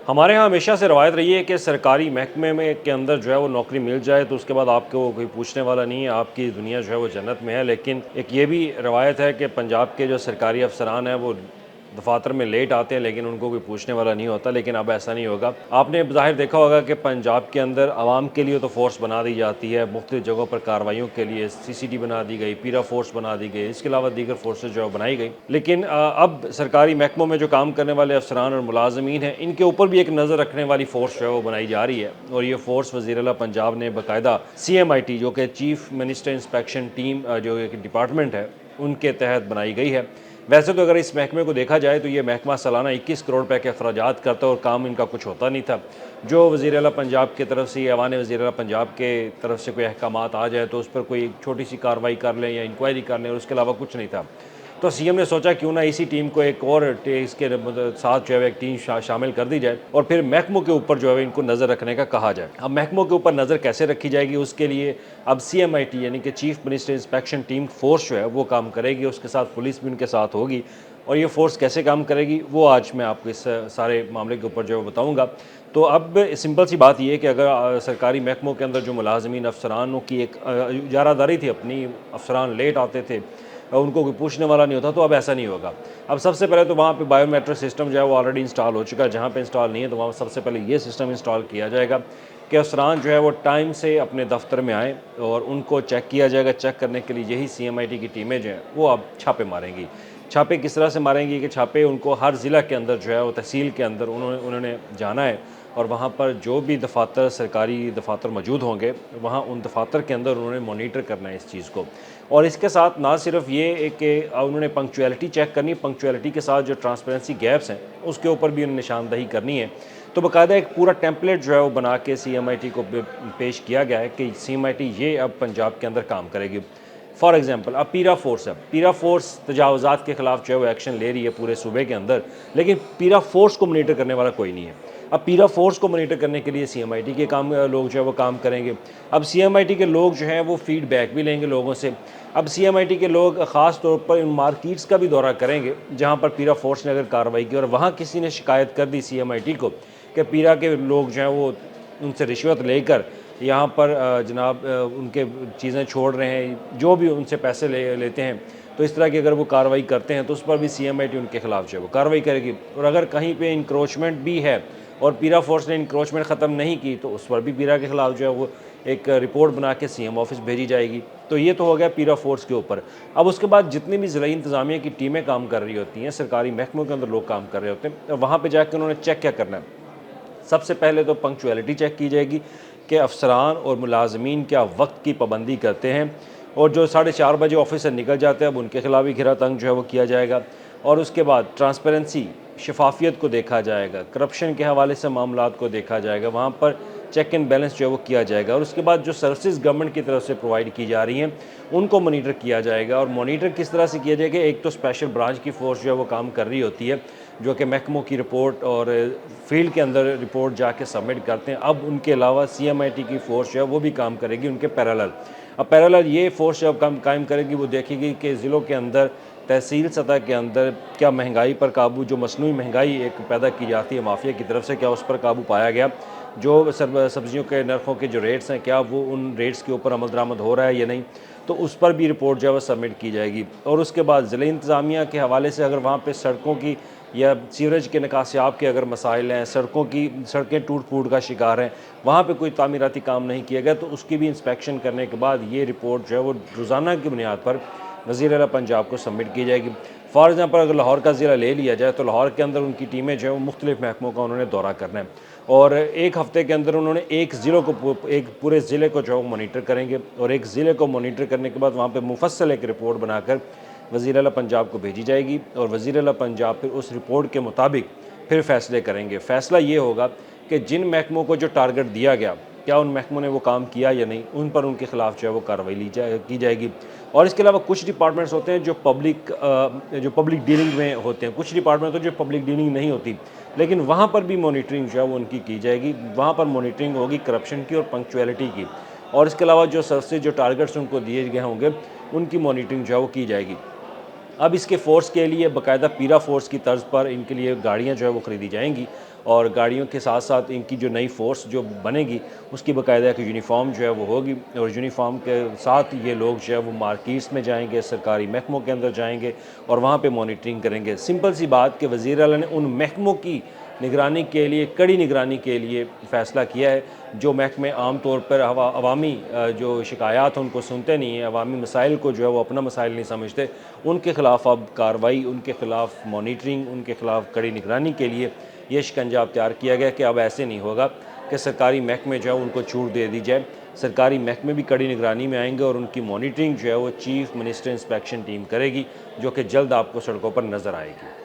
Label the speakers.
Speaker 1: हमारे यहाँ हमेशा से रवायत रही है कि सरकारी महकमे में के अंदर जो है वो नौकरी मिल जाए तो उसके बाद आपको कोई पूछने वाला नहीं है, आपकी दुनिया जो है वो जन्नत में है। लेकिन एक ये भी रवायत है कि पंजाब के जो सरकारी अफसरान हैं वो दफातर में लेट आते हैं, लेकिन उनको कोई पूछने वाला नहीं होता। लेकिन अब ऐसा नहीं होगा। आपने ज़ाहिर देखा होगा कि पंजाब के अंदर आवाम के लिए तो फ़ोर्स बना दी जाती है, मुख्तलिफ़ जगहों पर कार्रवाइयों के लिए CCT बना दी गई, पीरा फ़ोर्स बना दी गई, इसके अलावा दीगर फ़ोर्सेस जो है बनाई गई। लेकिन अब सरकारी महकमों में जो काम करने वाले अफसरान और मुलाजमीन हैं, इनके ऊपर भी एक नज़र रखने वाली फ़ोर्स जो है वो बनाई जा रही है। और ये फ़ोर्स वज़ीर आला पंजाब ने बाकायदा CMIT जो कि चीफ मिनिस्टर इंस्पेक्शन टीम जो एक डिपार्टमेंट है, उनके तहत बनाई गई है। वैसे तो अगर इस महकमे को देखा जाए तो ये महकमा सालाना 21 करोड़ रुपए के अखराजात करता है और काम इनका कुछ होता नहीं था। जो वज़ीर आला पंजाब की तरफ से या ऐवान वज़ीर आला पंजाब के तरफ से कोई अहकामात आ जाए तो उस पर कोई छोटी सी कार्रवाई कर लें या इंक्वायरी कर लें, और उसके अलावा कुछ नहीं था। तो CM ने सोचा क्यों ना इसी टीम को एक और इसके मतलब साथ जो है एक टीम शामिल कर दी जाए और फिर महकमों के ऊपर जो है इनको नज़र रखने का कहा जाए। अब महकमों के ऊपर नज़र कैसे रखी जाएगी, उसके लिए अब CMIT यानी कि chief minister inspection team force जो है वो काम करेगी, उसके साथ पुलिस भी उनके साथ होगी। और ये फ़ोर्स कैसे काम करेगी वो आज मैं आपको इस सारे मामले के ऊपर जो है बताऊँगा। तो अब सिंपल सी बात ये है कि अगर सरकारी महकमों के अंदर जो मुलाजमीन अफसरानों की एक इजारादारी थी, अपनी अफसरान लेट आते थे, उनको कोई पूछने वाला नहीं होता, तो अब ऐसा नहीं होगा। अब सबसे पहले तो वहाँ पे बायोमेट्रिक सिस्टम जो है वो ऑलरेडी इंस्टॉल हो चुका है। जहाँ पे इंस्टॉल नहीं है तो वहाँ सबसे पहले ये सिस्टम इंस्टॉल किया जाएगा कि अफसरान जो है वो टाइम से अपने दफ्तर में आएँ और उनको चेक किया जाएगा। चेक करने के लिए यही CMIT की टीमें जो हैं वो अब छापे मारेंगी। छापे किस तरह से मारेंगी कि छापे उनको हर ज़िला के अंदर जो है वो तहसील के अंदर उन्होंने जाना है और वहाँ पर जो भी दफातर सरकारी दफातर मौजूद होंगे, वहाँ उन दफातर के अंदर उन्होंने मॉनिटर करना है इस चीज़ को। और इसके साथ ना सिर्फ ये एक कि उन्होंने पंक्चुअलिटी चेक करनी, पंक्चुअलिटी के साथ जो ट्रांसपेरेंसी गैप्स हैं उसके ऊपर भी उन्हें निशानदही करनी है। तो बाकायदा एक पूरा टेम्पलेट जो है वो बना के CMIT को पेश किया गया है कि CMIT ये अब पंजाब के अंदर काम करेगी। फॉर एग्जांपल अब पीरा फोर्स है, पीरा फोर्स तजावुज़ात के ख़िलाफ़ जो है वो एक्शन ले रही है पूरे सूबे के अंदर, लेकिन पीरा फोर्स को मॉनिटर करने वाला कोई नहीं है। अब पीरा फोर्स को मॉनिटर करने के लिए CMIT के लोग जो है वो काम करेंगे। अब CMIT के लोग जो हैं वो फीडबैक भी लेंगे लोगों से। अब CMIT के लोग ख़ास तौर पर इन मार्केट्स का भी दौरा करेंगे जहाँ पर पीरा फोर्स ने अगर कार्रवाई की और वहाँ किसी ने शिकायत कर दी CMIT को कि पीरा के लोग जो हैं वो उनसे रिश्वत लेकर यहाँ पर जनाब उनके चीज़ें छोड़ रहे हैं, जो भी उनसे पैसे लेते हैं, तो इस तरह की अगर वो कार्रवाई करते हैं तो उस पर भी CMIT उनके खिलाफ जो है वो कार्रवाई करेगी। और अगर कहीं पे इंक्रोचमेंट भी है और पीरा फोर्स ने इंक्रोचमेंट ख़त्म नहीं की तो उस पर भी पीरा के खिलाफ जो है वो एक रिपोर्ट बना के CM ऑफिस भेजी जाएगी। तो ये तो हो गया पीरा फोर्स के ऊपर। अब उसके बाद जितनी भी ज़िला इंतज़ामिया की टीमें काम कर रही होती हैं, सरकारी महकमों के अंदर लोग काम कर रहे होते हैं, तो वहाँ पर जाकर उन्होंने चेक क्या करना है। सबसे पहले तो पंक्चुअलिटी चेक की जाएगी कि अफसरान और मुलाजमीन क्या वक्त की पाबंदी करते हैं, और जो 4:30 बजे ऑफिस से निकल जाते हैं अब उनके खिलाफ भी घेरा तंग जो है वो किया जाएगा। और उसके बाद ट्रांसपेरेंसी, शफाफियत को देखा जाएगा, करप्शन के हवाले से मामलात को देखा जाएगा, वहाँ पर चेक एंड बैलेंस जो है वो किया जाएगा। और उसके बाद जो सर्विसेज गवर्नमेंट की तरफ से प्रोवाइड की जा रही हैं उनको मॉनिटर किया जाएगा। और मॉनिटर किस तरह से किया जाएगा, एक तो स्पेशल ब्रांच की फ़ोर्स जो है वो काम कर रही होती है, जो कि महकमों की रिपोर्ट और फील्ड के अंदर रिपोर्ट जाके सबमिट करते हैं। अब उनके अलावा CMIT की फ़ोर्स जो है वो भी काम करेगी उनके पैरेलल। अब पैरेलल ये फ़ोर्स जब काम कायम करेगी, वो देखेगी कि ज़िलों के अंदर तहसील सतह के अंदर क्या महंगाई पर काबू, जो मसनूई महंगाई एक पैदा की जाती है माफिया की तरफ से, क्या उस पर काबू पाया गया, जो सब्जियों के नरखों के जो रेट्स हैं क्या वो उन रेट्स के ऊपर अमल दरामद हो रहा है या नहीं, तो उस पर भी रिपोर्ट जो है वो सबमिट की जाएगी। और उसके बाद ज़िला इंतज़ामिया के हवाले से अगर वहाँ पे सड़कों की या सीवरेज के निकासियाब के अगर मसाइल हैं, सड़कें टूट फूट का शिकार हैं, वहाँ पे कोई तामीराती काम नहीं किया गया, तो उसकी भी इंस्पेक्शन करने के बाद ये रिपोर्ट जो है वो रोज़ाना की बुनियाद पर वज़ीर आला पंजाब को सबमिट की जाएगी। फॉर एग्ज़ाम्पल अगर लाहौर का ज़िला ले लिया जाए तो लाहौर के अंदर उनकी टीमें जो है वो मुख्तलिफ़ महकमों का उन्होंने दौरा करना है और एक हफ़्ते के अंदर उन्होंने एक पूरे ज़िले को जो है मॉनिटर करेंगे। और एक ज़िले को मॉनिटर करने के बाद वहाँ पे मुफस्सल एक रिपोर्ट बनाकर वज़ीर आला पंजाब को भेजी जाएगी और वज़ीर आला पंजाब फिर उस रिपोर्ट के मुताबिक फिर फ़ैसले करेंगे। फ़ैसला ये होगा कि जिन महकमों को जो टारगेट दिया गया, क्या उन महकमों ने वो काम किया या नहीं, उन पर उनके खिलाफ जो है वो कार्रवाई की जाएगी। और इसके अलावा कुछ डिपार्टमेंट्स होते हैं जो पब्लिक डीलिंग में होते हैं, कुछ डिपार्टमेंट होते हैं जो पब्लिक डीलिंग नहीं होती, लेकिन वहाँ पर भी मॉनिटरिंग जो है वो उनकी की जाएगी। वहाँ पर मॉनिटरिंग होगी करप्शन की और पंक्चुअलिटी की। और इसके अलावा जो सबसे जो टारगेट्स उनको दिए गए होंगे उनकी मॉनिटरिंग जो है वो की जाएगी। अब इसके फ़ोर्स के लिए बाकायदा पीरा फ़ोर्स की तर्ज़ पर इनके लिए गाड़ियाँ जो है वो ख़रीदी जाएंगी और गाड़ियों के साथ साथ इनकी जो नई फ़ोर्स जो बनेगी उसकी बाकायदा एक यूनिफ़ॉर्म जो है वो होगी, और यूनिफ़ॉर्म के साथ ये लोग जो है वो मार्केट्स में जाएंगे, सरकारी महकमों के अंदर जाएंगे और वहाँ पे मॉनिटरिंग करेंगे। सिंपल सी बात कि वज़ीर आला ने उन महकमों की निगरानी के लिए, कड़ी निगरानी के लिए फ़ैसला किया है जो महकमे आम तौर पर अवामी जो शिकायत हैं उनको सुनते नहीं हैं, अवामी मसाइल को जो है वो अपना मसाइल नहीं समझते। उनके ख़िलाफ़ अब कार्रवाई, उनके ख़िलाफ़ मॉनिटरिंग, उनके ख़िलाफ़ कड़ी निगरानी के लिए ये शिकंजा अख्तियार किया गया कि अब ऐसे नहीं होगा कि सरकारी महकमे जो है उनको छूट दे दी जाए। सरकारी महकमे भी कड़ी निगरानी में आएंगे और उनकी मॉनिटरिंग जो है वो चीफ़ मिनिस्टर इंस्पेक्शन टीम करेगी, जो कि जल्द आपको सड़कों पर नज़र आएगी।